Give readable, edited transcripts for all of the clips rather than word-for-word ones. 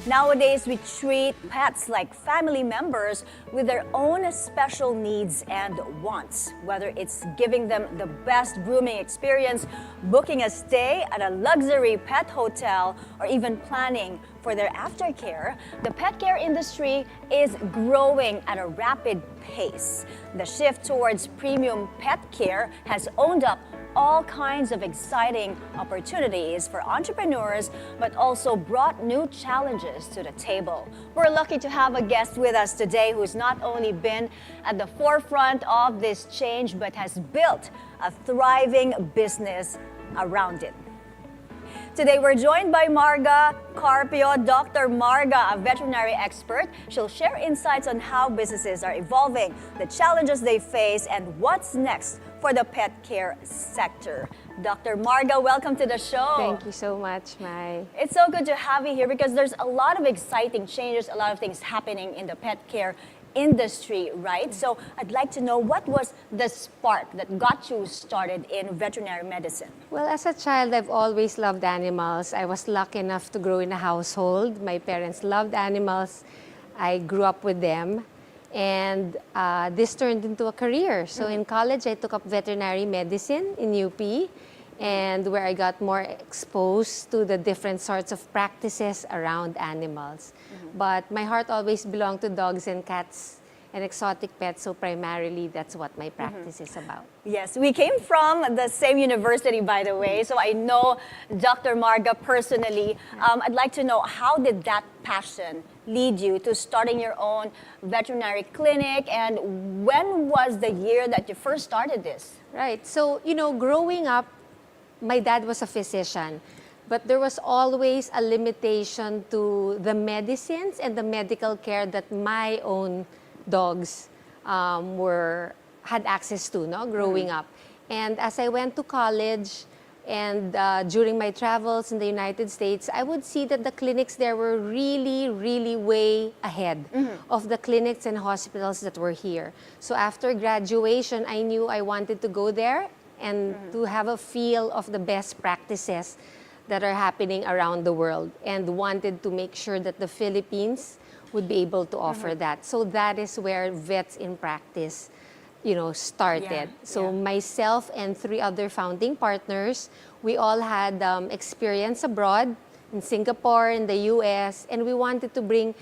Nowadays, we treat pets like family members with their own special needs and wants. Whether it's giving them the best grooming experience, booking a stay at a luxury pet hotel, or even planning for their aftercare, the pet care industry is growing at a rapid pace. The shift towards premium pet care has opened up all kinds of exciting opportunities for entrepreneurs, but also brought new challenges to the table. We're lucky to have a guest with us today who's not only been at the forefront of this change, but has built a thriving business around it. Today, we're joined by Marga Carpio, Dr. Marga, a veterinary expert. She'll share insights on how businesses are evolving, the challenges they face, and what's next for the pet care sector. Dr. Marga, welcome to the show. Thank you so much, Mai. It's so good to have you here because there's a lot of exciting changes, a lot of things happening in the pet care industry, right? So I'd like to know, what was the spark that got you started in veterinary medicine? Well, as a child, I've always loved animals. I was lucky enough to grow in a household. My parents loved animals. I grew up with them. And this turned into a career. So in college, I took up veterinary medicine in UP, and where I got more exposed to the different sorts of practices around animals. But my heart always belonged to dogs and cats and exotic pets, so primarily that's what my practice is about. Yes, we came from the same university, by the way, so I know Dr. Marga personally. I'd like to know, how did that passion lead you to starting your own veterinary clinic, and when was the year that you first started this? Right, so growing up, my dad was a physician, but there was always a limitation to the medicines and the medical care that my own dogs had access to, growing up. And as I went to college and during my travels in the United States, I would see that the clinics there were really, really way ahead of the clinics and hospitals that were here. So after graduation, I knew I wanted to go there and to have a feel of the best practices that are happening around the world, and wanted to make sure that the Philippines would be able to offer that. So that is where Vets in Practice, started. So myself and 3 other founding partners, we all had experience abroad in Singapore, in the US, and we wanted to bring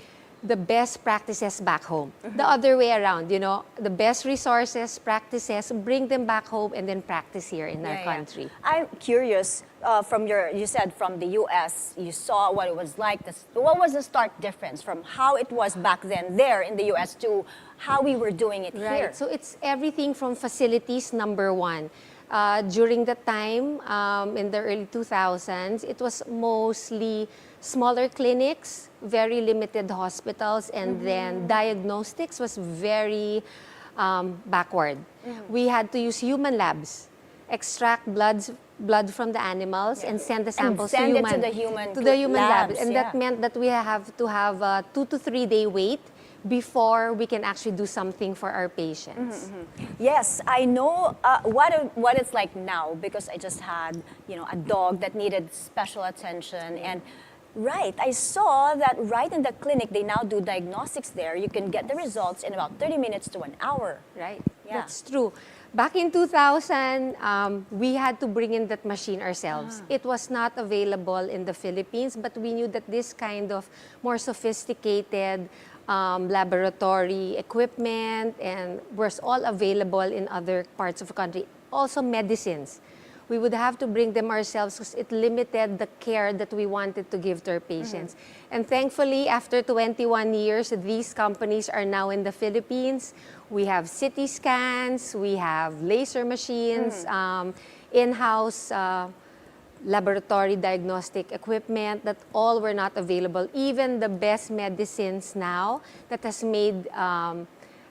the best practices back home. The other way around, the best resources, practices, bring them back home and then practice here in our country. I'm curious, you said from the US, you saw what it was like. What was the stark difference from how it was back then there in the US to how we were doing it here? So it's everything from facilities, number one. During the time, in the early 2000s, it was mostly smaller clinics, very limited hospitals, and then diagnostics was very backward. We had to use human labs, extract blood from the animals and send the samples to the human labs. And that meant that we have to have a 2 to 3 day wait before we can actually do something for our patients. Yes, I know what it's like now, because I just had a dog that needed special attention. And I saw that right in the clinic, they now do diagnostics there. You can get the results in about 30 minutes to an hour. Right, that's true. Back in 2000, we had to bring in that machine ourselves. It was not available in the Philippines, but we knew that this kind of more sophisticated laboratory equipment and was all available in other parts of the country. Also medicines. We would have to bring them ourselves because it limited the care that we wanted to give to our patients. And thankfully, after 21 years, these companies are now in the Philippines. We have CT scans, we have laser machines, in-house laboratory diagnostic equipment that all were not available. Even the best medicines now that has made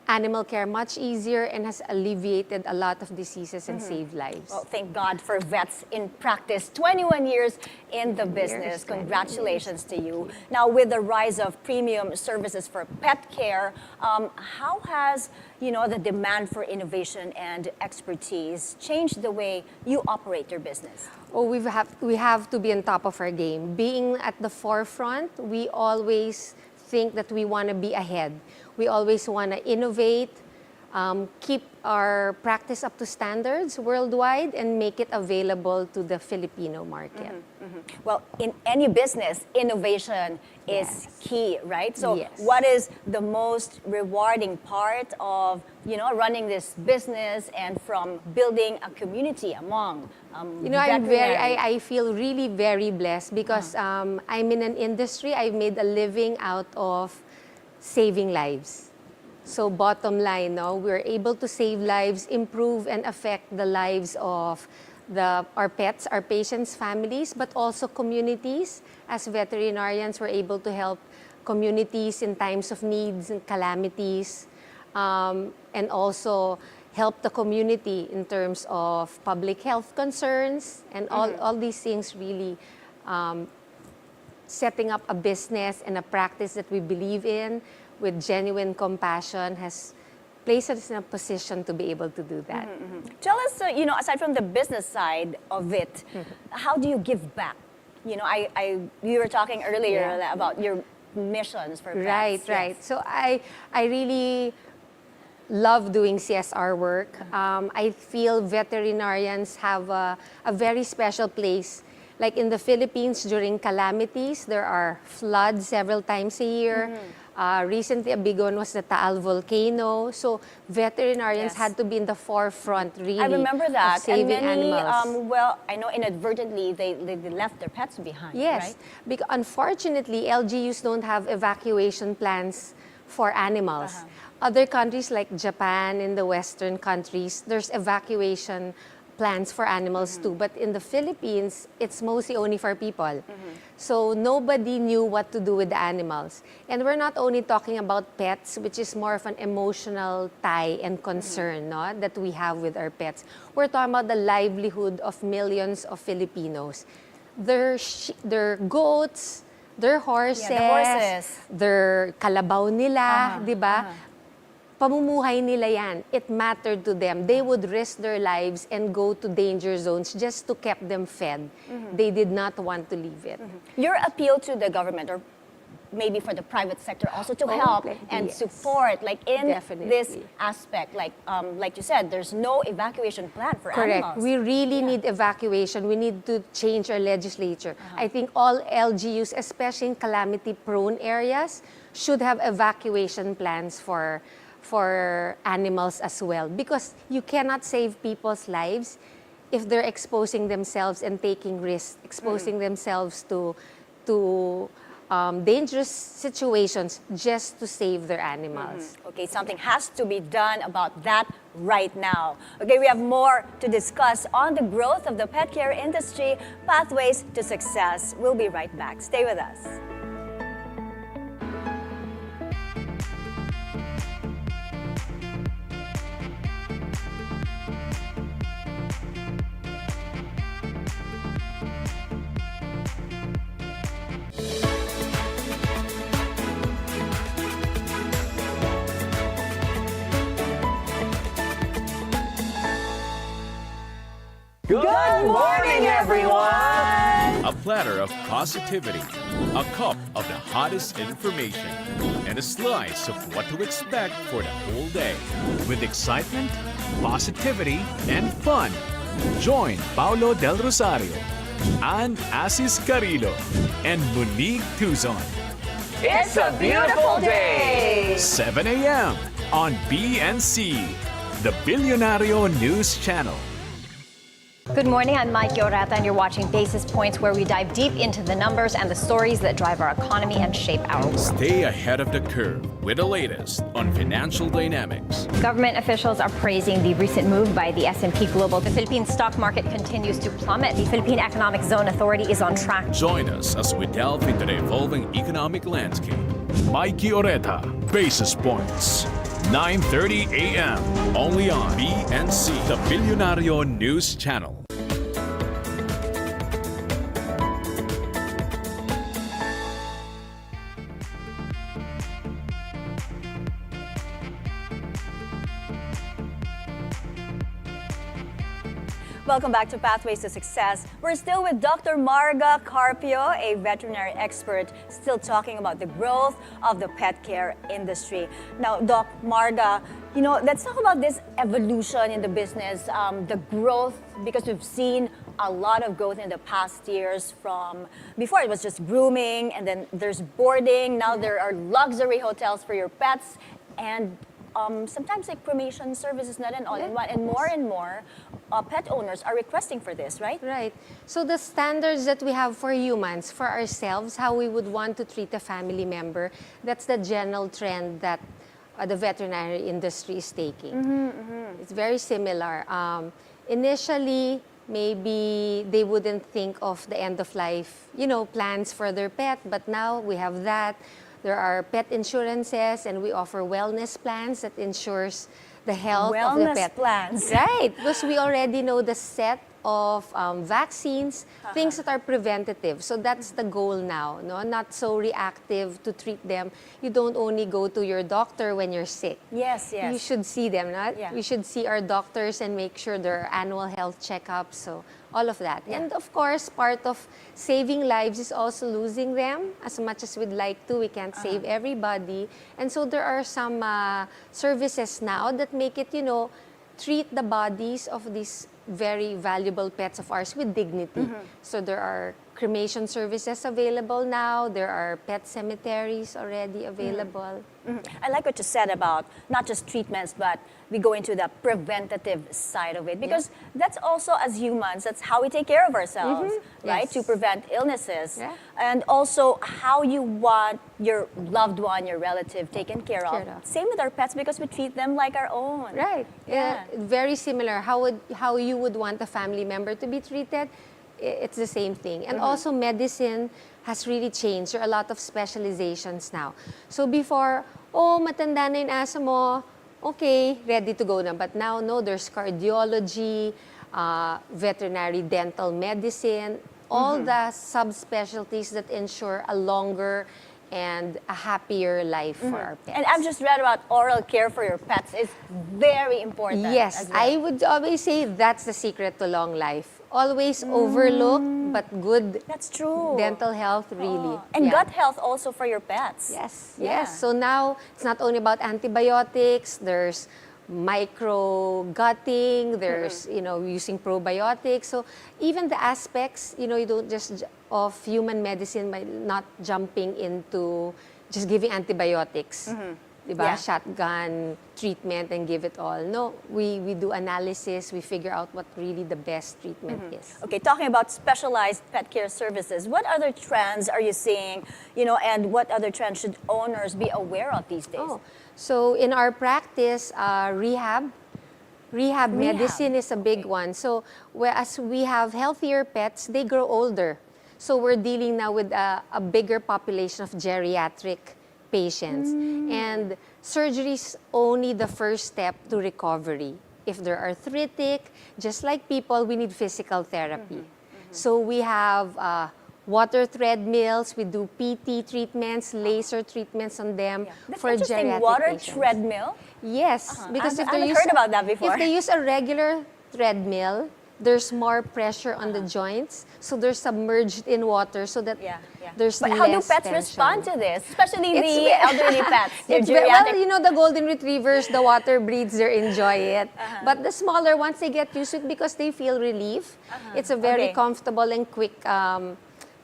animal care much easier and has alleviated a lot of diseases and saved lives. Well, thank God for vets in practice. 21 years in the business. 21 Congratulations to you. Now, with the rise of premium services for pet care, how has the demand for innovation and expertise changed the way you operate your business? Oh, we have to be on top of our game. Being at the forefront, we always think that we want to be ahead. We always want to innovate, keep our practice up to standards worldwide, and make it available to the Filipino market. Well, in any business, innovation is key, right? So Yes. what is the most rewarding part of, running this business and from building a community among veterinary- I feel really very blessed because I'm in an industry, I've made a living out of saving lives. So bottom line, we're able to save lives, improve and affect the lives of our pets, our patients' families, but also communities. As veterinarians, we're able to help communities in times of needs and calamities, and also help the community in terms of public health concerns and all these things really setting up a business and a practice that we believe in with genuine compassion has placed us in a position to be able to do that. Tell us, aside from the business side of it, how do you give back? You were talking earlier about your missions for pets. Right, Yes. right. So I really love doing CSR work. I feel veterinarians have a very special place. Like in the Philippines, during calamities, there are floods several times a year. Recently, a big one was the Taal volcano. So veterinarians Yes. had to be in the forefront, really, I remember that. of saving and many, animals. I know inadvertently they left their pets behind, Yes, right? because unfortunately, LGUs don't have evacuation plans for animals. Other countries like Japan, in the Western countries, there's evacuation plans for animals too. But in the Philippines, it's mostly only for people. So nobody knew what to do with the animals. And we're not only talking about pets, which is more of an emotional tie and concern that we have with our pets. We're talking about the livelihood of millions of Filipinos. Their goats, their horses, Yeah, the horses. their kalabaw nila, di ba? Pamumuhay nila yan. It mattered to them. They would risk their lives and go to danger zones just to keep them fed. They did not want to leave it. Your appeal to the government, or maybe for the private sector also, to help and yes. support, like in Definitely. this aspect, like you said, there's no evacuation plan for Correct. animals. We really need evacuation. We need to change our legislature. I think all LGUs, especially in calamity-prone areas, should have evacuation plans for animals as well. Because you cannot save people's lives if they're exposing themselves and taking risks, exposing themselves to dangerous situations just to save their animals. Okay, something has to be done about that right now. Okay, we have more to discuss on the growth of the pet care industry, pathways to success. We'll be right back. Stay with us. Good morning, everyone! A platter of positivity, a cup of the hottest information, and a slice of what to expect for the whole day. With excitement, positivity, and fun. Join Paulo Del Rosario, Ann Asis Carrillo, and Monique Tuzon. It's a beautiful day! 7 a.m. on BNC, the Bilyonaryo News Channel. Good morning, I'm Mai Rodriguez, and you're watching Basis Points, where we dive deep into the numbers and the stories that drive our economy and shape our world. Stay ahead of the curve with the latest on financial dynamics. Government officials are praising the recent move by the S&P Global. The Philippine stock market continues to plummet. The Philippine Economic Zone Authority is on track. Join us as we delve into the evolving economic landscape. Mikey Oreta, Basis Points. 9:30 a.m. Only on BNC, the Bilyonaryo News Channel. Welcome back to Pathways to Success. We're still with Dr. Marga Carpio, a veterinary expert, still talking about the growth of the pet care industry. Now, Doc Marga, let's talk about this evolution in the business, the growth, because we've seen a lot of growth in the past years from before it was just grooming, and then there's boarding, now there are luxury hotels for your pets, and sometimes like cremation services, not an all-in-one, and more pet owners are requesting for this, right? Right. So the standards that we have for humans, for ourselves, how we would want to treat a family member, that's the general trend that the veterinary industry is taking. It's very similar. Initially, maybe they wouldn't think of the end of life, plans for their pet, but now we have that. There are pet insurances, and we offer wellness plans that ensures the health of the pet. Wellness plans. Right, because we already know the set of vaccines, things that are preventative. So that's the goal now, not so reactive to treat them. You don't only go to your doctor when you're sick. Yes. You should see them, not? Yeah. We should see our doctors and make sure there are annual health checkups. So all of that. Yeah. And of course, part of saving lives is also losing them. As much as we'd like to, we can't save everybody. And so there are some services now that make it, treat the bodies of these very valuable pets of ours with dignity. So there are cremation services available now. There are pet cemeteries already available. I like what you said about not just treatments, but we go into the preventative side of it, because that's also, as humans, that's how we take care of ourselves, right? Yes. To prevent illnesses. Yeah. And also how you want your loved one, your relative taken care of. Same with our pets, because we treat them like our own. Right. Yeah. Very similar. How you would want a family member to be treated, it's the same thing. And also medicine has really changed. There are a lot of specializations now. So before, matanda na yung aso mo, okay, ready to go na. But now, no, there's cardiology, veterinary dental medicine, all the subspecialties that ensure a longer and a happier life for our pets. And I've just read about oral care for your pets. It's very important. Yes, as well. I would always say that's the secret to long life. Always overlooked, but good That's true. dental health, really. And Yeah. gut health also for your pets. Yes, Yeah. yes. So now, it's not only about antibiotics, there's micro-gutting, there's, using probiotics. So even the aspects, you don't just of human medicine by not jumping into just giving antibiotics. Diba? Yeah. Shotgun treatment and give it all. No, we do analysis, we figure out what really the best treatment is. Okay, talking about specialized pet care services, what other trends are you seeing, and what other trends should owners be aware of these days? So in our practice, rehab medicine is a big one. So as we have healthier pets, they grow older. So we're dealing now with a bigger population of geriatric patients. And surgery is only the first step to recovery. If they're arthritic, just like people, we need physical therapy. So we have water treadmills, we do PT treatments, laser treatments on them That's for interesting. geriatric Water patients. treadmill? Yes, because I haven't heard about that before. if they use a regular treadmill, there's more pressure on the joints, so they're submerged in water, so that there's But less how do pets tension. respond to this? Especially the It's- elderly pets. Your It's geriatric. well, the golden retrievers, the water breeds, they enjoy it. But the smaller ones, they get used to it because they feel relief. It's a very Okay. comfortable and quick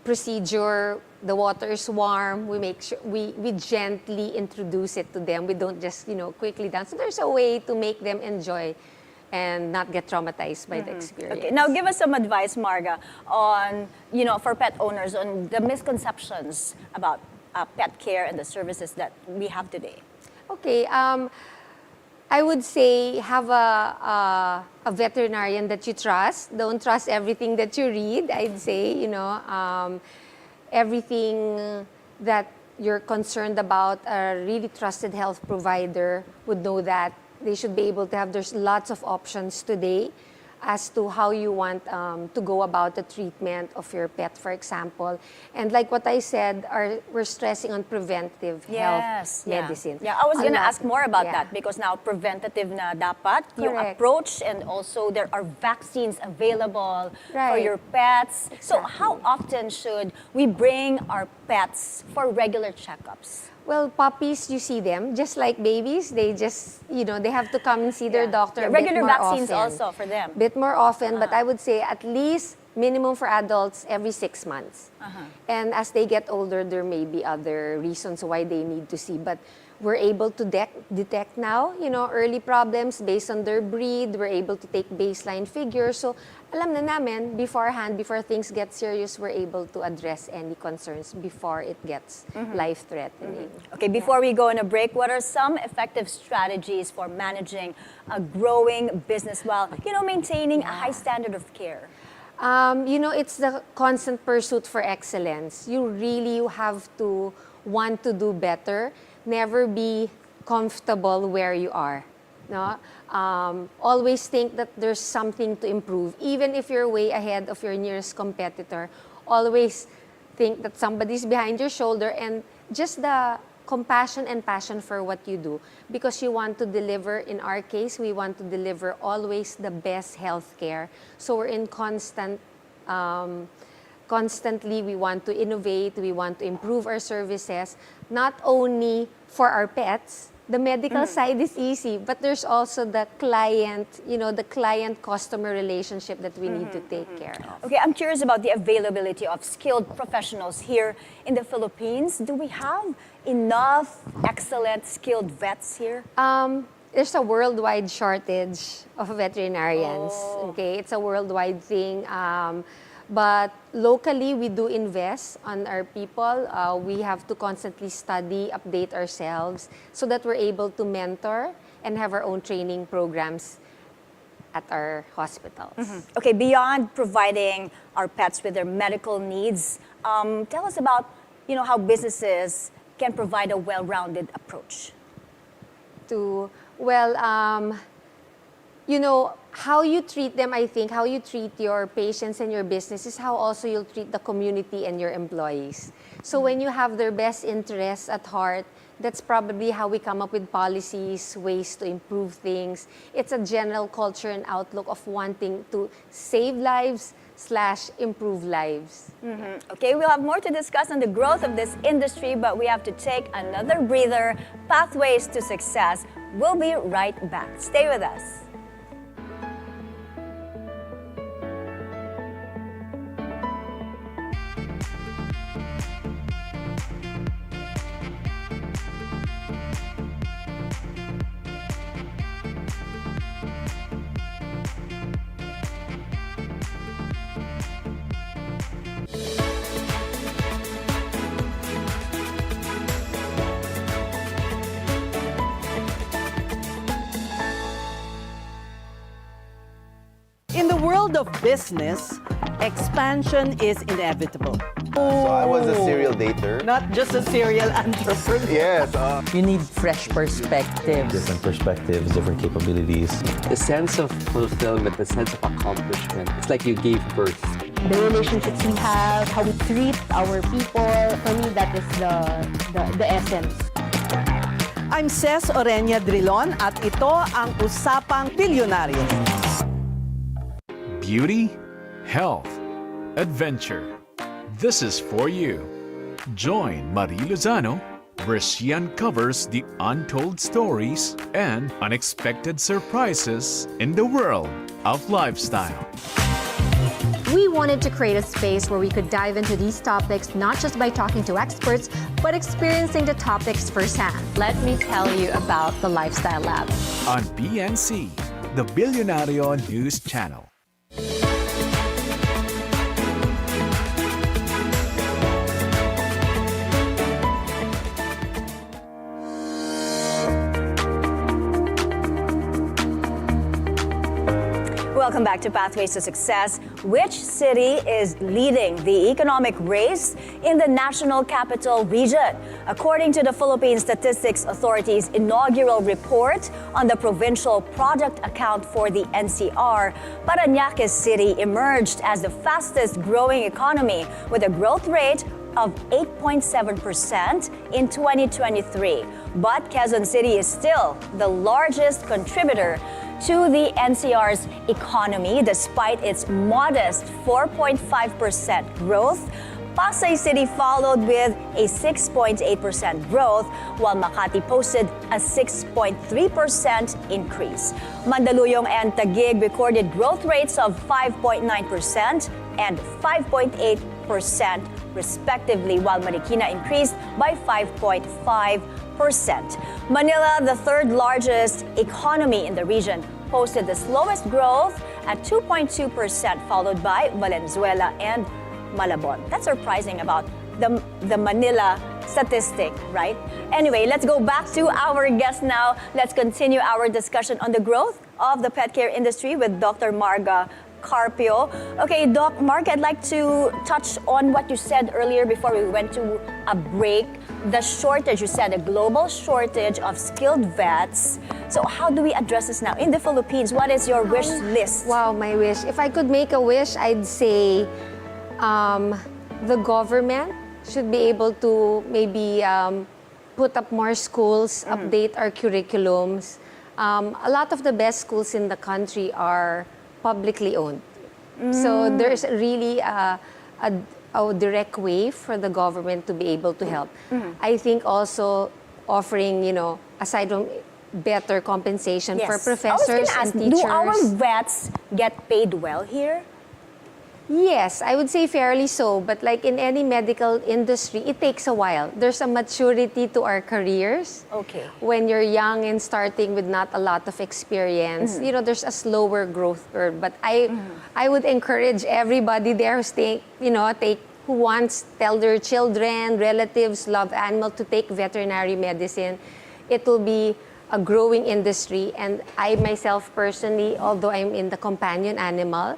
procedure. The water is warm. We make sure we gently introduce it to them. We don't just quickly down. So there's a way to make them enjoy and not get traumatized by the experience. Okay, now give us some advice, Marga, on, for pet owners, on the misconceptions about pet care and the services that we have today. Okay, I would say have a veterinarian that you trust. Don't trust everything that you read. I'd say, everything that you're concerned about, a really trusted health provider would know that they should be able to have, there's lots of options today as to how you want to go about the treatment of your pet, for example. And like what I said, we're stressing on preventive health medicine. Yeah, I was going to ask more about Yeah. that because now preventative na dapat yung Correct. approach, and also there are vaccines available for Right. your pets. So Exactly. how often should we bring our pets for regular checkups? Well, puppies, you see them, just like babies, they just, they have to come and see their Yeah. doctor Yeah, a bit regular more vaccines often. also for them. Bit more often, but I would say at least minimum for adults every 6 months. And as they get older, there may be other reasons why they need to see, but we're able to detect now, early problems based on their breed. We're able to take baseline figures. So alam na namin beforehand, before things get serious, we're able to address any concerns before it gets life-threatening. Okay, before we go on a break, what are some effective strategies for managing a growing business while, maintaining a high standard of care? It's the constant pursuit for excellence. You really have to want to do better, never be comfortable where you are. No? Always think that there's something to improve. Even if you're way ahead of your nearest competitor, always think that somebody's behind your shoulder, and just the compassion and passion for what you do, because you want to deliver. In our case, we want to deliver always the best healthcare. So we're in constantly, we want to innovate, we want to improve our services, not only for our pets. The medical side is easy, but there's also the client, the client-customer relationship that we need to take care of. Okay, I'm curious about the availability of skilled professionals here in the Philippines. Do we have enough excellent skilled vets here? There's a worldwide shortage of veterinarians. Okay, it's a worldwide thing. But locally, we do invest on our people. We have to constantly study, update ourselves so that we're able to mentor and have our own training programs at our hospitals. Okay, beyond providing our pets with their medical needs, tell us about, how businesses can provide a well-rounded approach. How you treat them, I think, how you treat your patients and your business is how also you'll treat the community and your employees. So when you have their best interests at heart, that's probably how we come up with policies, ways to improve things. It's a general culture and outlook of wanting to save lives / improve lives. Okay, we'll have more to discuss on the growth of this industry, but we have to take another breather. Pathways to Success. We'll be right back. Stay with us. In the world of business, expansion is inevitable. So I was a serial dater. Not just a serial entrepreneur. Yes. You need fresh perspectives. Different perspectives, different capabilities. The sense of fulfillment, the sense of accomplishment. It's like you gave birth. The relationships we have, how we treat our people. For me, that is the essence. I'm Ces Orenia Drilon at ito ang Usapang Bilyonaryo. Beauty, health, adventure. This is for you. Join Marie Lozano where she uncovers the untold stories and unexpected surprises in the world of lifestyle. We wanted to create a space where we could dive into these topics not just by talking to experts, but experiencing the topics firsthand. Let me tell you about the Lifestyle Lab. On PNC, the Bilyonaryo News Channel. Welcome back to Pathways to Success. Which city is leading the economic race in the National Capital Region? According to the Philippine Statistics Authority's inaugural report on the provincial product account for the NCR, Parañaque City emerged as the fastest growing economy with a growth rate of 8.7% in 2023. But Quezon City is still the largest contributor to the NCR's economy despite its modest 4.5% growth. Pasay City followed with a 6.8% growth, while Makati posted a 6.3% increase. Mandaluyong and Taguig recorded growth rates of 5.9% and 5.8% respectively, while Marikina increased by 5.5%. Manila, the third largest economy in the region, posted the slowest growth at 2.2%, followed by Valenzuela and Malabon. That's surprising about the Manila statistic, right? Anyway, let's go back to our guest now. Let's continue our discussion on the growth of the pet care industry with Dr. Marga Carpio. Okay, Doc Marga, I'd like to touch on what you said earlier before we went to a break. The shortage, you said, a global shortage of skilled vets. So how do we address this now in the Philippines? What is your wish list? Wow, my wish. If I could make a wish, I'd say the government should be able to maybe put up more schools, update our curriculums. A lot of the best schools in the country are publicly owned. So there's really a direct way for the government to be able to help. I think also offering, aside from better compensation for professors and teachers. Do our vets get paid well here? Yes, I would say fairly so. But like in any medical industry, it takes a while. There's a maturity to our careers. Okay. When you're young and starting with not a lot of experience, there's a slower growth curve. But I would encourage everybody there who wants tell their children, relatives, love animals to take veterinary medicine. It will be a growing industry, and I myself personally, although I'm in the companion animal,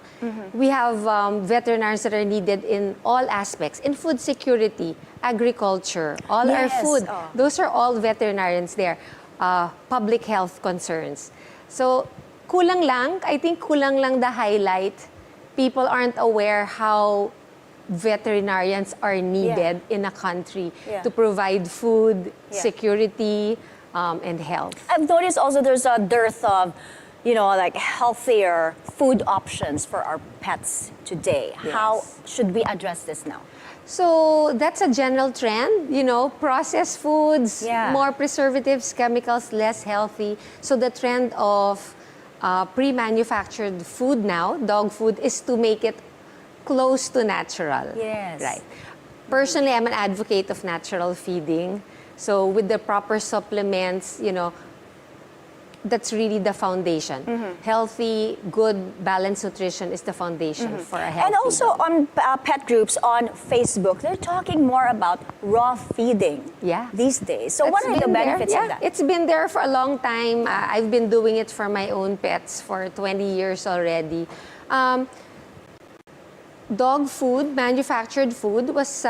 we have veterinarians that are needed in all aspects, in food security, agriculture, all our food. Those are all veterinarians there. Public health concerns. So I think kulang lang the highlight. People aren't aware how veterinarians are needed in a country to provide food, security, and health. I've noticed also there's a dearth of, healthier food options for our pets today. Yes. How should we address this now? So that's a general trend, processed foods, more preservatives, chemicals, less healthy. So the trend of pre-manufactured food now, dog food, is to make it close to natural. Yes. Right. Personally, I'm an advocate of natural feeding. So with the proper supplements, that's really the foundation. Healthy, good, balanced nutrition is the foundation for a healthy And also dog. on pet groups on Facebook, they're talking more about raw feeding these days. So what are the benefits of that? It's been there for a long time. I've been doing it for my own pets for 20 years already. Dog food, manufactured food, was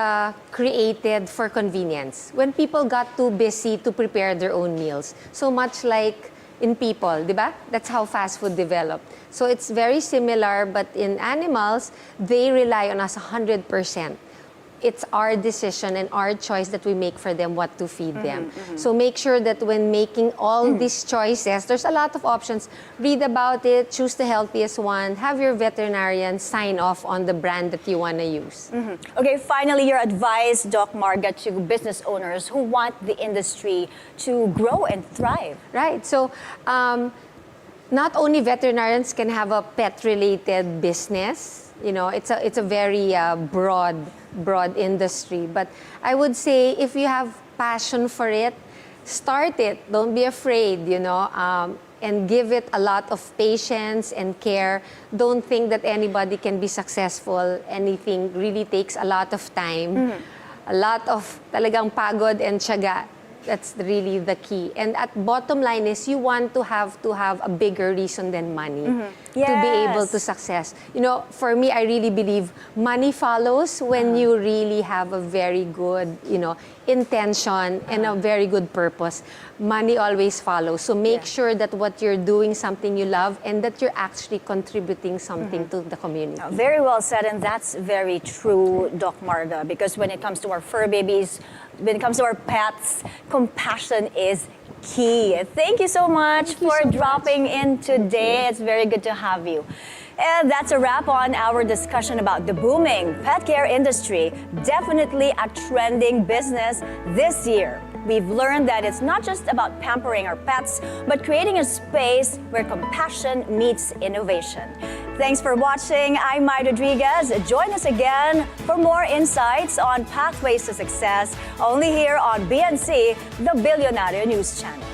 created for convenience. When people got too busy to prepare their own meals. So much like in people, di ba? That's how fast food developed. So it's very similar, but in animals, they rely on us 100%. It's our decision and our choice that we make for them what to feed them. So make sure that when making all these choices, there's a lot of options. Read about it, choose the healthiest one, have your veterinarian sign off on the brand that you want to use. Okay, finally, your advice, Doc Marga, to business owners who want the industry to grow and thrive. Right, so not only veterinarians can have a pet-related business, it's a very broad industry. But I would say if you have passion for it, start it. Don't be afraid, and give it a lot of patience and care. Don't think that anybody can be successful. Anything really takes a lot of time, a lot of talagang pagod and tiyaga. That's really the key. And at bottom line is you want to have a bigger reason than money to be able to success. You know, for me, I really believe money follows when you really have a very good, you know, intention and a very good purpose. Money always follows. So make sure that what you're doing something you love and that you're actually contributing something to the community. Very well said, and that's very true, Doc Marga, because when it comes to our fur babies, when it comes to our pets, compassion is key. Thank you so much for dropping in today. It's very good to have you. And that's a wrap on our discussion about the booming pet care industry. Definitely a trending business this year. We've learned that it's not just about pampering our pets, but creating a space where compassion meets innovation. Thanks for watching. I'm Mai Rodriguez. Join us again for more insights on pathways to success, only here on BNC, the Bilyonaryo News Channel.